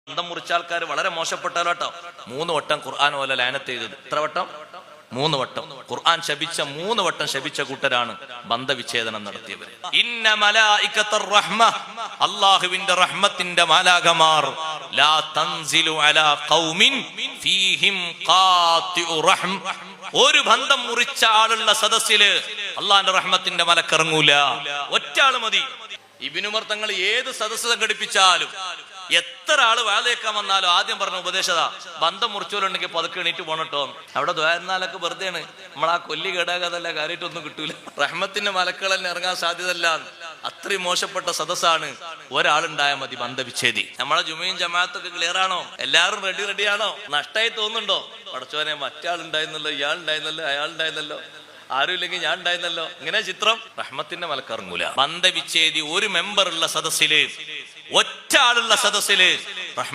ബന്ധം മുറിച്ച ആൾക്കാർ വളരെ മോശപ്പെട്ടാലോട്ടോ. 3 വട്ടം ഖുർആൻ പോലെ ലഅനത്ത് ചെയ്തത്. എത്ര വട്ടം? 3 വട്ടം. ഖുർആൻ ശപിച്ച 3 വട്ടം ശപിച്ച കൂട്ടരാണ് ബന്ധവിച്ഛേദനം നടത്തിയവർ. ഇന്ന മലായികത്തുർ റഹ്മ, അല്ലാഹുവിന്റെ റഹ്മത്തിന്റെ മാലാഖമാർ, ലാ തൻസിലു അലാ ഖൗമിൻ ഫീഹിം ഖാതിഉ റഹ്മ, ഒരു ബന്ധം മുറിച്ച ആളുള്ള സദസ്സില് അള്ളാന്റെ റഹ്മത്തിന്റെ മലക്കിറങ്ങൂല. ഒറ്റ ആള് മതി. ഇബ്നു ഉമർ തങ്ങൾ ഏത് സദസ്സ് സംഘടിപ്പിച്ചാലും എത്ര ആള് വാലേക്കാൻ വന്നാലും ആദ്യം പറഞ്ഞ ഉപദേശതാ, ബന്ധം മുറിച്ചോലുണ്ടെങ്കിൽ പതുക്കെ എണീറ്റ് പോണട്ടോ. അവിടെ ദ്വാരുന്നാലൊക്കെ വെറുതെയാണ്, നമ്മളാ കൊല്ലി കേടാകാതല്ല, കാര്യമായിട്ടൊന്നും കിട്ടൂല. റഹ്മത്തിന്റെ മലക്കൾ തന്നെ ഇറങ്ങാൻ സാധ്യതല്ല. അത്രയും മോശപ്പെട്ട സദസ്സാണ്. ഒരാളുണ്ടായാൽ മതി ബന്ധവിച്ഛേദി. നമ്മളെ ജുമയും ജമാഅത്തൊക്കെ ക്ലിയർ ആണോ? എല്ലാവരും റെഡിയാണോ? നഷ്ടമായി തോന്നുന്നുണ്ടോ? പടച്ചോനെ, മറ്റാളുണ്ടായിരുന്നല്ലോ, ഇയാളുണ്ടായിരുന്നല്ലോ, അയാളുണ്ടായിരുന്നല്ലോ, ആരും ഇല്ലെങ്കിൽ ഞാൻ ഉണ്ടായിരുന്നല്ലോ, ഇങ്ങനെ ചിത്രം. റഹ്മത്തിന്റെ മലക്കിറങ്ങൂല. ബന്ധവിച്ഛേദി ഒരു മെമ്പർ ഉള്ള സദസ്സില്, ഒറ്റ ആളുള്ള സദസ്സില്